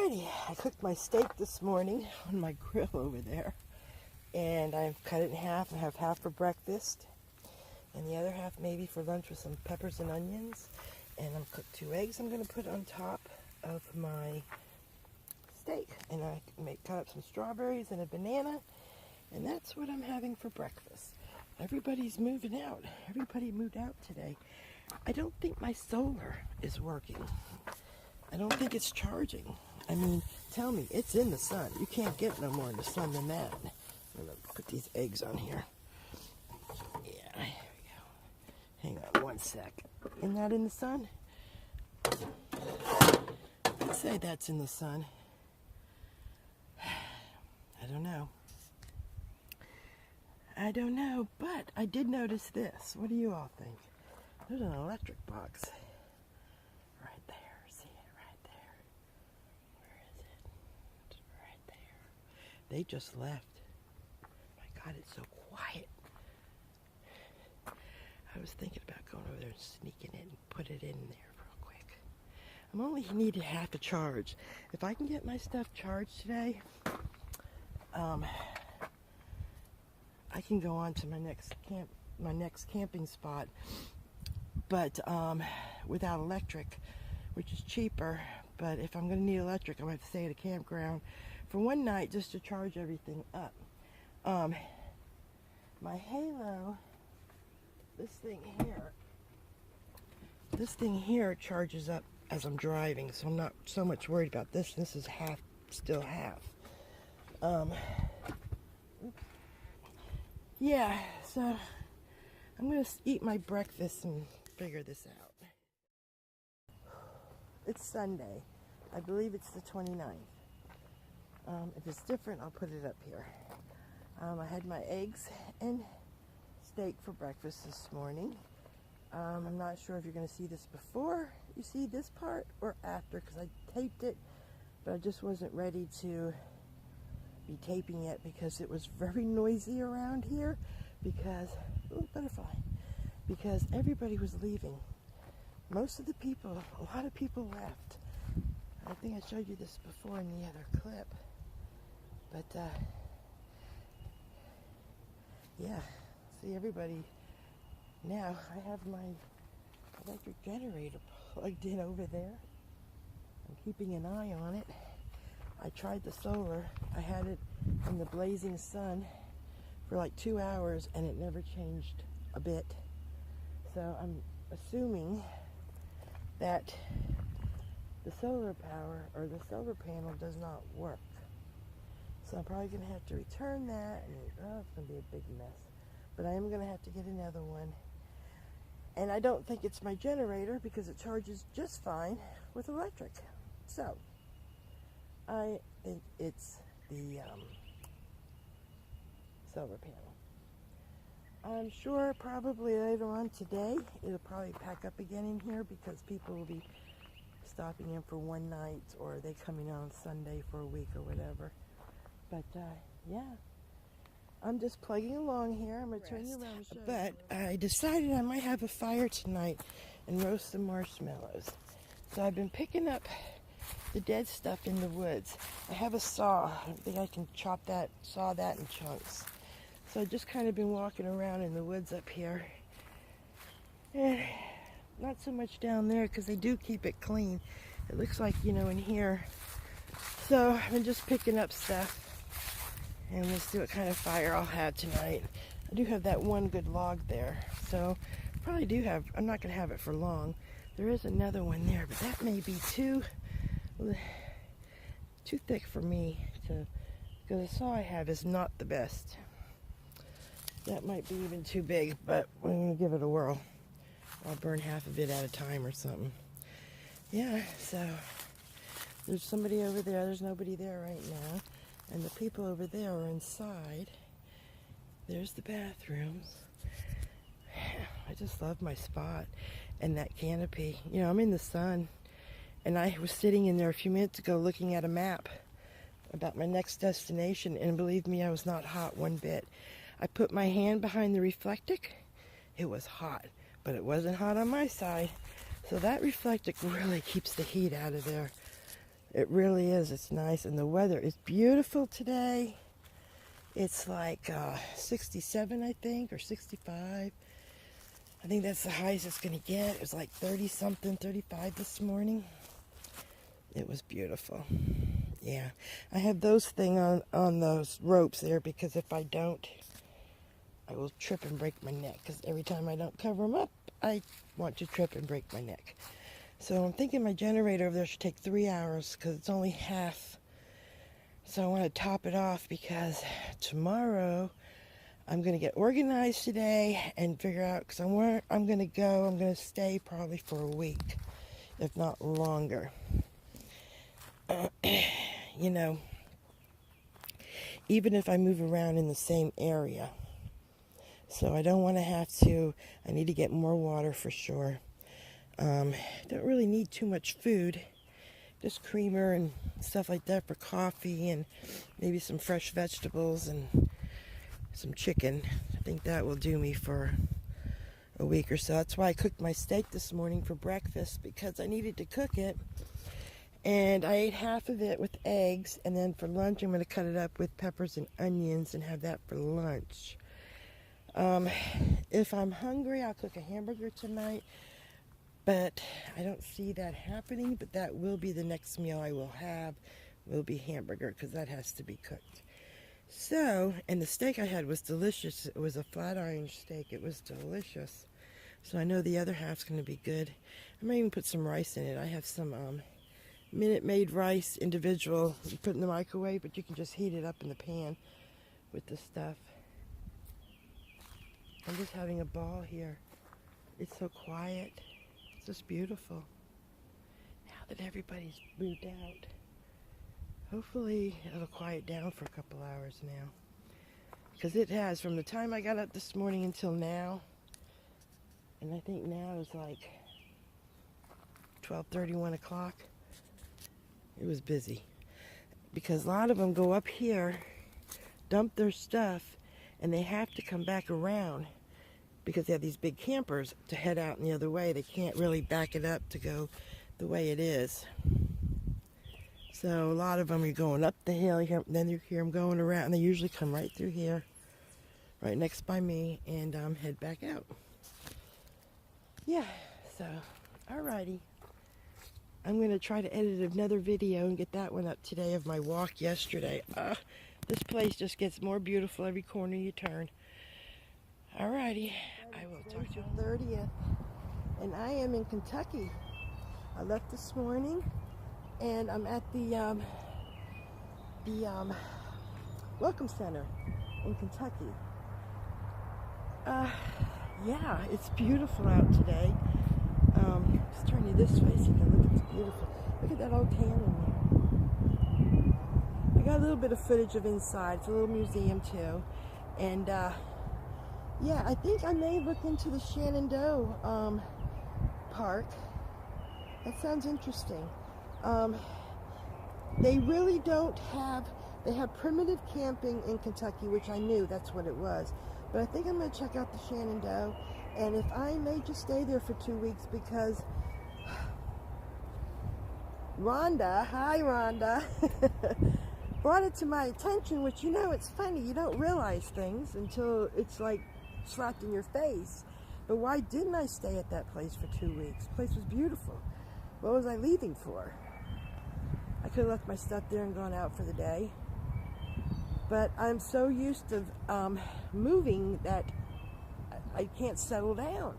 Alrighty, I cooked my steak this morning on my grill over there, and I've cut it in half. I have half for breakfast, and the other half maybe for lunch with some peppers and onions. And I'm cooked 2 eggs I'm going to put on top of my steak, and I cut up some strawberries and a banana, and that's what I'm having for breakfast. Everybody's moving out. Everybody moved out today. I don't think my solar is working. I don't think it's charging. I mean, tell me, it's in the sun. You can't get no more in the sun than that. I'm going to put these eggs on here. Yeah, here we go. Hang on one sec. Isn't that in the sun? I'd say that's in the sun. I don't know. I don't know, but I did notice this. What do you all think? There's an electric box. Right there. See it right there. Where is it? It's right there. They just left. My God, it's so quiet. I was thinking about going over there and sneaking it and put it in there real quick. I'm only needed half a charge. If I can get my stuff charged today, I can go on to my next camping spot, but without electric, which is cheaper. But if I'm going to need electric, I'm going to have to stay at a campground for one night just to charge everything up. My Halo, this thing here charges up as I'm driving, so I'm not so much worried about this. This is still half. Yeah, so I'm going to eat my breakfast and figure this out. It's Sunday. I believe it's the 29th. If it's different, I'll put it up here. I had my eggs and steak for breakfast this morning. I'm not sure if you're going to see this before you see this part or after, because I taped it, but I just wasn't ready to be taping it because it was very noisy around here because, ooh, butterfly, because everybody was leaving. Most of the people, a lot of people left. I think I showed you this before in the other clip, but yeah, see everybody. Now I have my electric generator plugged in over there. I'm keeping an eye on it. I tried the solar. I had it in the blazing sun for like 2 hours and it never changed a bit. So I'm assuming that the solar power or the solar panel does not work. So I'm probably going to have to return that, and it's going to be a big mess. But I am going to have to get another one. And I don't think it's my generator because it charges just fine with electric. So I think it's the solar panel. I'm sure probably later on today it'll probably pack up again in here because people will be stopping in for one night, or they coming on Sunday for a week or whatever. But yeah, I'm just plugging along here. I'm going to turn you around and show you. But I decided I might have a fire tonight and roast some marshmallows. So I've been picking up the dead stuff in the woods. I have a saw. I think I can saw that in chunks. So I've just kind of been walking around in the woods up here. And not so much down there because they do keep it clean. It looks like, you know, in here. So I've been just picking up stuff. And we'll see what kind of fire I'll have tonight. I do have that one good log there. So probably do have, I'm not going to have it for long. There is another one there, but that may be too thick for me because the saw I have is not the best. That might be even too big, but we're going to give it a whirl. I'll burn half of it at a time or something. Yeah, so there's somebody over there. There's nobody there right now. And the people over there are inside. There's the bathrooms. I just love my spot and that canopy. You know, I'm in the sun. And I was sitting in there a few minutes ago looking at a map about my next destination. And believe me, I was not hot one bit. I put my hand behind the reflectic. It was hot, but it wasn't hot on my side. So that reflectic really keeps the heat out of there. It really is. It's nice, and the weather is beautiful today. It's like 67, I think, or 65. I think that's the highest it's going to get. It was like 30 something, 35 this morning. It was beautiful. Yeah, I have those thing on those ropes there because if I don't, I will trip and break my neck. Because every time I don't cover them up, I want to trip and break my neck. So I'm thinking my generator over there should take 3 hours because it's only half. So I want to top it off because tomorrow I'm going to get organized today and figure out, because where I'm going to go, I'm going to stay probably for a week, if not longer. You know, even if I move around in the same area. So I don't want to have to, I need to get more water for sure. Don't really need too much food, just creamer and stuff like that for coffee and maybe some fresh vegetables and some chicken. I think that will do me for a week or so. That's why I cooked my steak this morning for breakfast, because I needed to cook it. And I ate half of it with eggs, and then for lunch I'm going to cut it up with peppers and onions and have that for lunch. If I'm hungry, I'll cook a hamburger tonight, but I don't see that happening. But that will be the next meal I will have, will be hamburger, because that has to be cooked. So, and the steak I had was delicious. It was a flat iron steak. It was delicious. So I know the other half's going to be good. I might even put some rice in it. I have some Minute Maid rice, individual. You put in the microwave, but you can just heat it up in the pan with the stuff. I'm just having a ball here. It's so quiet. It's just beautiful. Now that everybody's moved out, hopefully it'll quiet down for a couple hours now. Because it has, from the time I got up this morning until now, and I think now is like 12:30, 1 o'clock. It was busy. Because a lot of them go up here, dump their stuff, and they have to come back around because they have these big campers to head out in the other way. They can't really back it up to go the way it is. So a lot of them are going up the hill, then you hear them going around, and they usually come right through here, right next by me, and head back out. Yeah, so, alrighty. I'm going to try to edit another video and get that one up today of my walk yesterday. This place just gets more beautiful every corner you turn. Alrighty, I will talk to you. 30th, and I am in Kentucky. I left this morning, and I'm at the Welcome Center in Kentucky. Yeah, it's beautiful out today. Just turn you this way so you can look. It's beautiful. Look at that old cannon there. I got a little bit of footage of inside. It's a little museum too, and yeah, I think I may look into the Shenandoah Park. That sounds interesting. They really don't have. They have primitive camping in Kentucky, which I knew that's what it was. But I think I'm going to check out the Shenandoah, and if I may just stay there for 2 weeks, because Rhonda, hi Rhonda, brought it to my attention, which, you know, it's funny, you don't realize things until it's like slapped in your face. But why didn't I stay at that place for 2 weeks? The place was beautiful. What was I leaving for? I could have left my stuff there and gone out for the day. But I'm so used to moving that I can't settle down.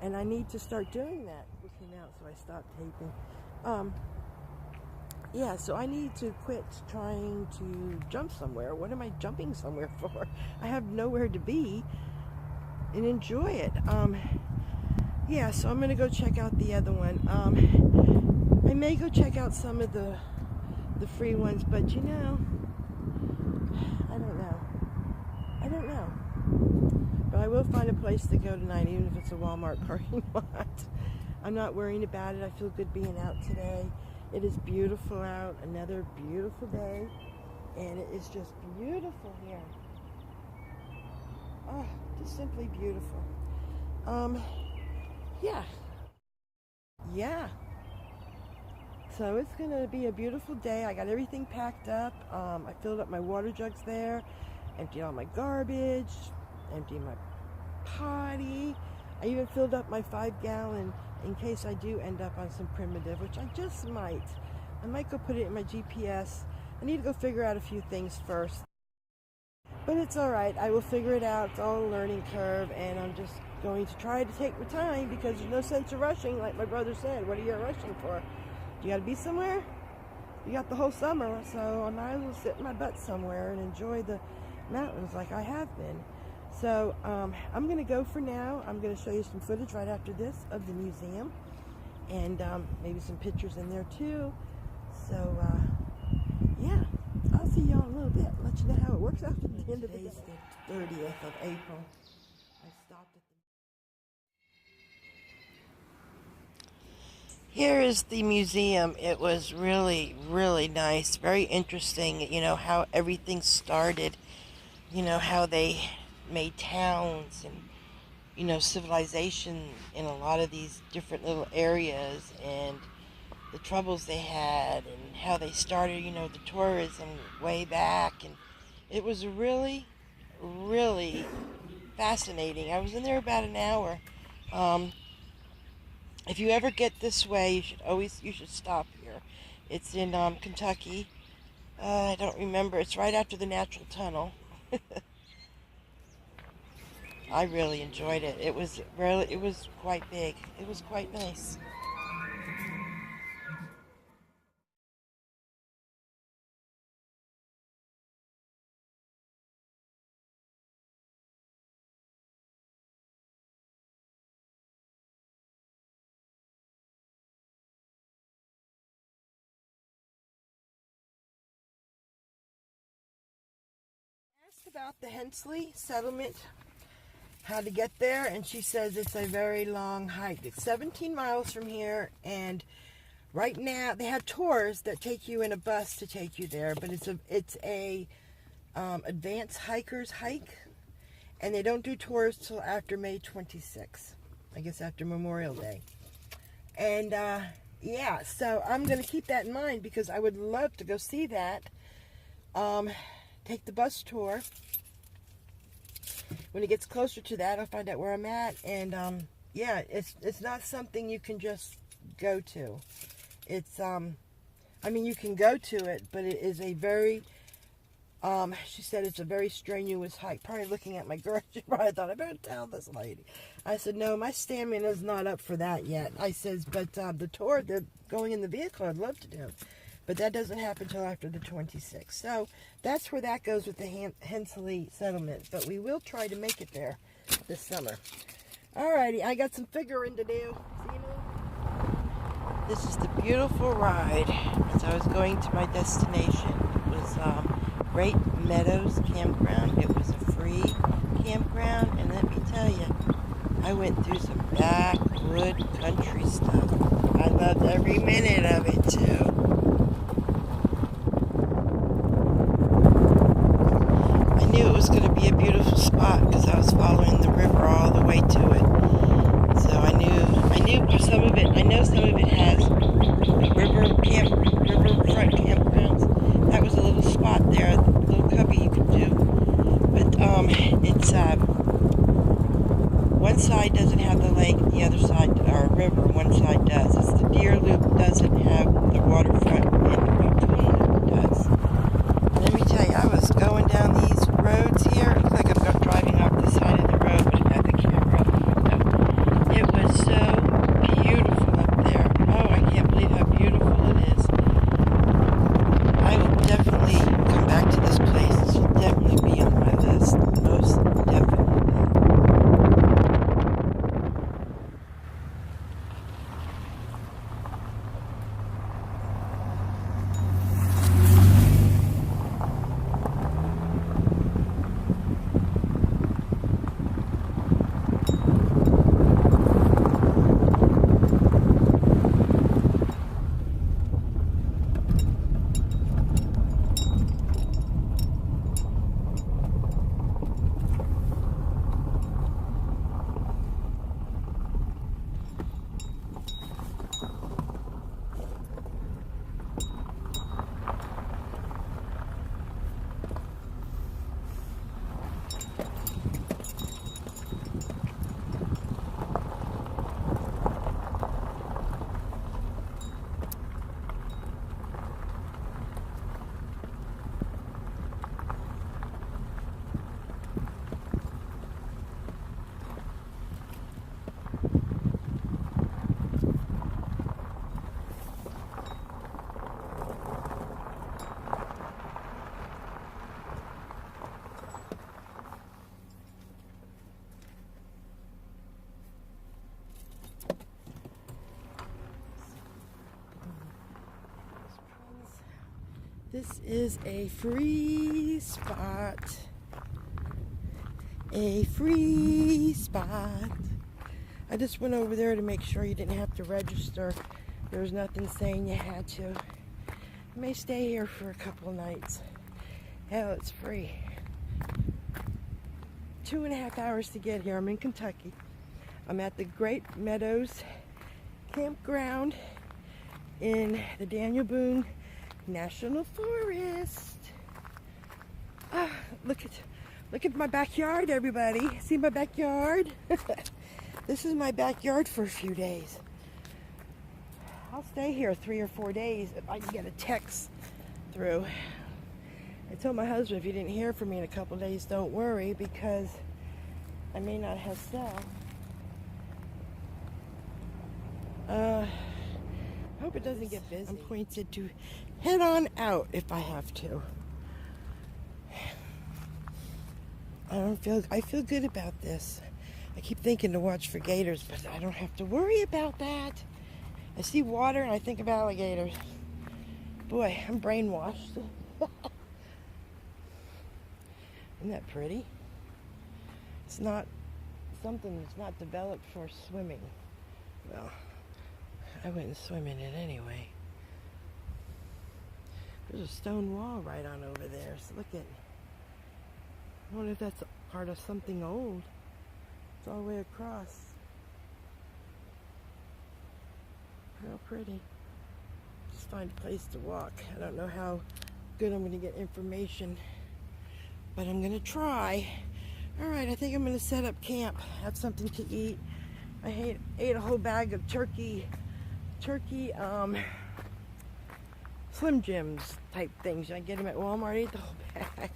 And I need to start doing that. It came out, so I stopped taping. Yeah, so I need to quit trying to jump somewhere. What am I jumping somewhere for? I have nowhere to be and enjoy it. Yeah, so I'm going to go check out the other one. I may go check out some of the free ones, but you know, I don't know. But I will find a place to go tonight, even if it's a Walmart parking lot. I'm not worrying about it. I feel good being out today. It is beautiful out, another beautiful day, and it is just beautiful here. Oh, just simply beautiful. Yeah. So it's going to be a beautiful day. I got everything packed up. I filled up my water jugs there, emptied all my garbage, emptied my potty. I even filled up my 5-gallon in case I do end up on some primitive, which I just might. I might go put it in my GPS. I need to go figure out a few things first. But it's alright. I will figure it out. It's all a learning curve, and I'm just going to try to take my time because there's no sense of rushing, like my brother said. What are you rushing for? You got to be somewhere? You got the whole summer, so I might as well sit my butt somewhere and enjoy the mountains like I have been. So I'm going to go for now. I'm going to show you some footage right after this of the museum, and maybe some pictures in there too. So yeah, I'll see y'all in a little bit. Let you know how it works out at the end of the day. Today's the 30th of April. I stopped at the... Here is the museum. It was really, really nice. Very interesting, you know, how everything started. You know, how they made towns and, you know, civilization in a lot of these different little areas, and the troubles they had and how they started, you know, the tourism way back. And it was really, really fascinating. I was in there about an hour. If you ever get this way, you should stop here. It's in Kentucky. I don't remember. It's right after the Natural Tunnel. I really enjoyed it. It was quite big. It was quite nice. Asked about the Hensley settlement, how to get there, and she says it's a very long hike. It's 17 miles from here, and right now they have tours that take you in a bus to take you there, but it's a advanced hikers hike, and they don't do tours till after May 26th. I guess after Memorial Day. And yeah, so I'm going to keep that in mind because I would love to go see that. Take the bus tour. When it gets closer to that, I'll find out where I'm at. And yeah, it's not something you can just go to. It's I mean, you can go to it, but it is a very she said it's a very strenuous hike. Probably looking at my girl, she probably thought, I better tell this lady. I said, no, my stamina's not up for that yet. I says, but the tour, going in the vehicle, I'd love to do. But that doesn't happen until after the 26th. So that's where that goes with the Hensley settlement. But we will try to make it there this summer. Alrighty, I got some figuring to do. See you now. This is the beautiful ride as I was going to my destination. It was Great Meadows Campground. It was a free campground, and let me tell you, I went through some backwood country stuff. I loved every minute of it too. I knew it was going to be a beautiful spot because I was following the river all the way to it. So I knew some of it. I know some of it has riverfront campgrounds. That was a little spot there, a little cubby you could do. But it's one side doesn't have the lake, the other side, or river, one side does. It's the Deer Loop doesn't have the waterfront, and the Raccoon Loop does. Let me tell you, I was going down these roads here. It looks like I'm driving off the side of the road, but I had the camera up. It was so beautiful up there. Oh, I can't believe how beautiful it is. This is a free spot. A free spot. I just went over there to make sure you didn't have to register. There was nothing saying you had to. I may stay here for a couple of nights. Hell, it's free. 2.5 hours to get here. I'm in Kentucky. I'm at the Great Meadows Campground in the Daniel Boone National Forest. Look at my backyard, everybody. See my backyard? This is my backyard for a few days. I'll stay here 3 or 4 days if I can get a text through. I told my husband, if you didn't hear from me in a couple days, don't worry, because I may not have cell. Hope it doesn't get busy. I'm pointed to head on out if I have to. I feel good about this. I keep thinking to watch for gators, but I don't have to worry about that. I see water and I think of alligators. Boy, I'm brainwashed. Isn't that pretty? It's not something that's not developed for swimming. Well, I wouldn't swim in it anyway. There's a stone wall right on over there. So look at. I wonder if that's part of something old. It's all the way across. Real pretty. Just find a place to walk. I don't know how good I'm going to get information, but I'm going to try. Alright, I think I'm going to set up camp. Have something to eat. I ate a whole bag of turkey Slim Jims type things. I get them at Walmart. Ate the whole bag.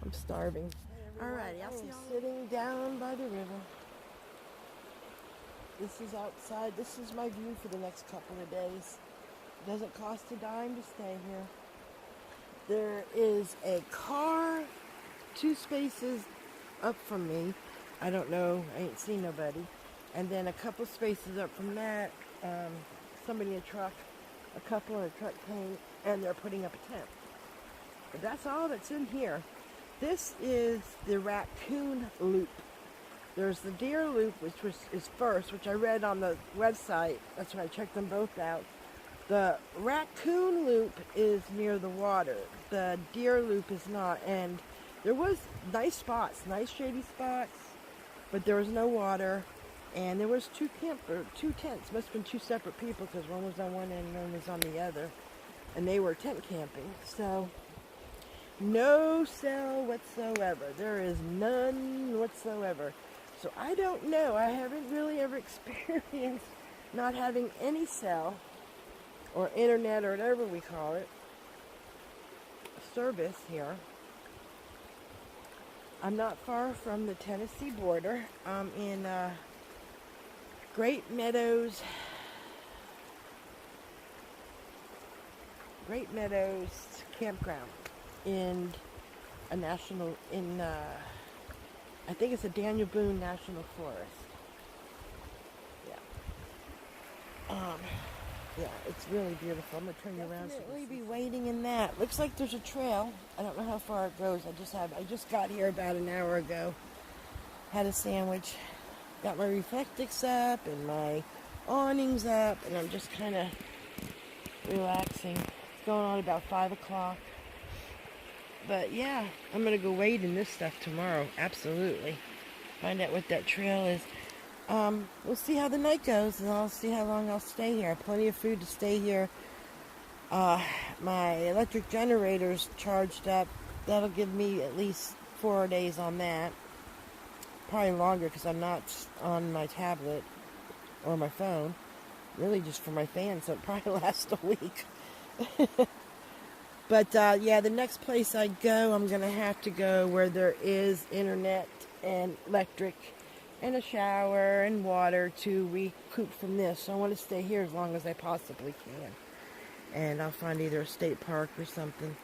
I'm starving. Alrighty, I'll see you sitting down by the river. This is outside. This is my view for the next couple of days. It doesn't cost a dime to stay here. There is a car 2 spaces up from me. I don't know. I ain't seen nobody. And then a couple spaces up from that, somebody in a truck, a couple in a truck came, and they're putting up a tent. But that's all that's in here. This is the Raccoon Loop. There's the Deer Loop, which is first, which I read on the website. That's why I checked them both out. The Raccoon Loop is near the water. The Deer Loop is not. And there was nice spots, nice shady spots, but there was no water. And there was 2 tents. Must have been 2 separate people, because one was on one end and one was on the other. And they were tent camping. So no cell whatsoever. There is none whatsoever. So I don't know. I haven't really ever experienced not having any cell or internet or whatever we call it service here. I'm not far from the Tennessee border. I'm in Great Meadows Campground in a national, I think it's a Daniel Boone National Forest. Yeah, it's really beautiful. I'm gonna turn you around. Definitely be waiting in that. Looks like there's a trail. I don't know how far it goes. I just got here about an hour ago. Had a sandwich. Got my reflectix up and my awnings up, and I'm just kind of relaxing. It's going on about 5 o'clock. But yeah, I'm going to go wade in this stuff tomorrow. Absolutely. Find out what that trail is. We'll see how the night goes, and I'll see how long I'll stay here. Plenty of food to stay here. My electric generator's charged up. That'll give me at least 4 days on that. Probably longer, because I'm not on my tablet or my phone. Really just for my fan, so it probably lasts a week. But yeah, the next place I go, I'm going to have to go where there is internet and electric and a shower and water to recoup from this. So I want to stay here as long as I possibly can. And I'll find either a state park or something.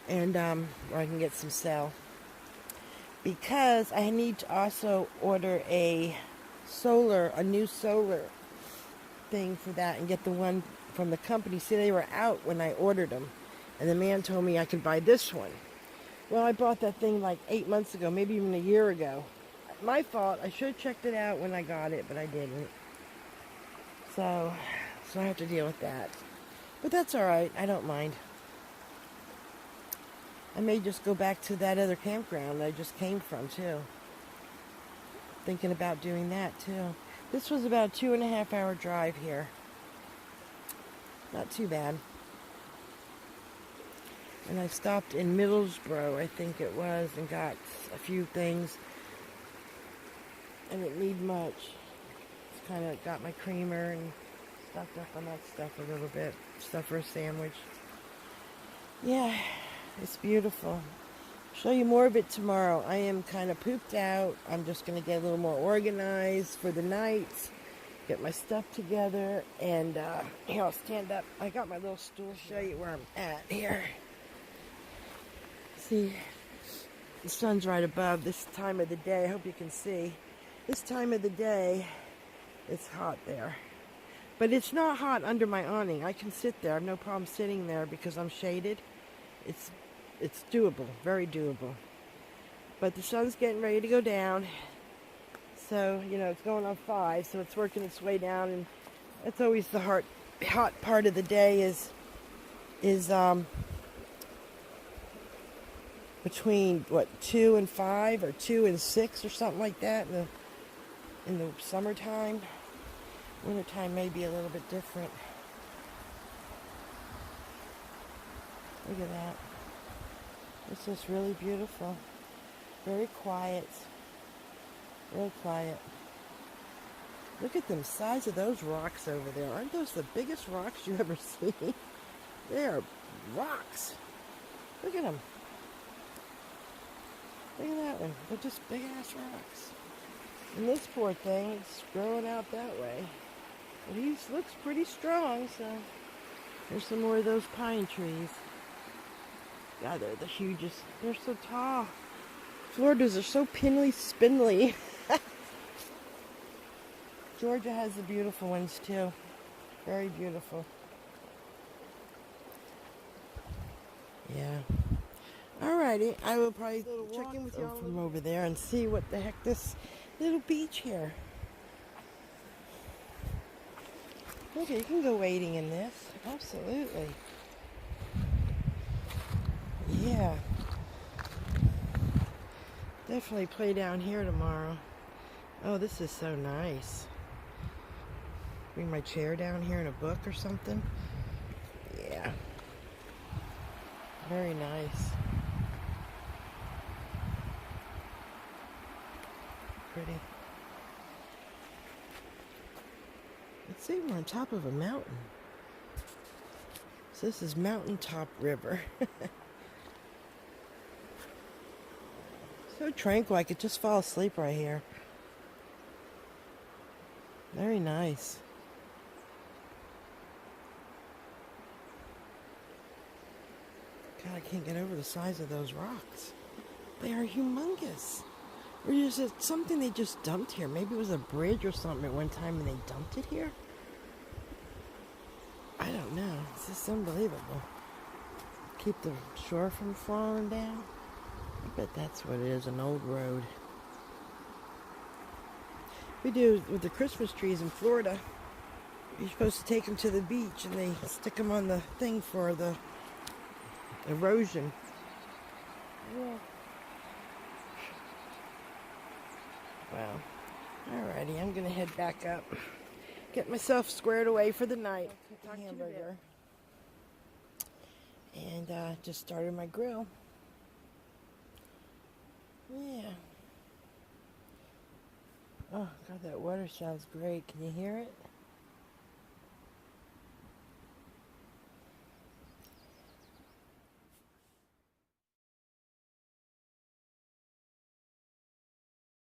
And where I can get some cell. Because I need to also order a new solar thing for that, and get the one from the company. See, they were out when I ordered them, And the man told me I could buy this one. Well, I bought that thing like 8 months ago, maybe even a year ago. My fault. I should have checked it out when I got it, but I didn't. So I have to deal with that. But that's all right. I don't mind. I may just go back to that other campground that I just came from, too. Thinking about doing that, too. This was about a 2.5-hour drive here. Not too bad. And I stopped in Middlesbrough, I think it was, and got a few things. I didn't need much. Just kind of got my creamer and stocked up on that stuff a little bit. Stuff for a sandwich. Yeah, it's beautiful. Show you more of it tomorrow. I am kind of pooped out. I'm just going to get a little more organized for the nights. Get my stuff together. And here, I'll stand up. I got my little stool. Show you where I'm at here. See, the sun's right above this time of the day. I hope you can see. This time of the day, it's hot there. But it's not hot under my awning. I can sit there. I have no problem sitting there because I'm shaded. It's doable, very doable. But the sun's getting ready to go down. So, you know, it's going on 5, so it's working its way down. And that's always the hot part of the day is between, 2 and 5 or 2 and 6 or something like that in the summertime. Wintertime may be a little bit different. Look at that. It's just really beautiful. Very quiet. Real quiet. Look at the size of those rocks over there. Aren't those the biggest rocks you ever seen? They are rocks. Look at them. Look at that one. They're just big ass rocks. And this poor thing is growing out that way. But he looks pretty strong, so there's some more of those pine trees. God, they're the hugest. They're so tall. Floridas are so pinly spindly. Georgia has the beautiful ones too. Very beautiful. Yeah. Alrighty, I will probably check in with you from over there and see what the heck this little beach here. Okay, you can go wading in this. Absolutely. Yeah. Definitely play down here tomorrow. Oh, this is so nice. Bring my chair down here and a book or something. Yeah. Very nice. Pretty. Let's see, we're on top of a mountain. So this is Mountaintop River. So tranquil, I could just fall asleep right here. Very nice. God, I can't get over the size of those rocks. They are humongous. Or is it something they just dumped here? Maybe it was a bridge or something at one time and they dumped it here? I don't know. It's just unbelievable. Keep the shore from falling down. I bet that's what it is, an old road. We do with the Christmas trees in Florida. You're supposed to take them to the beach and they stick them on the thing for the erosion. Yeah. Well, alrighty, I'm gonna head back up. Get myself squared away for the night. Cook a hamburger. And just started my grill. Yeah. Oh, God, that water sounds great. Can you hear it?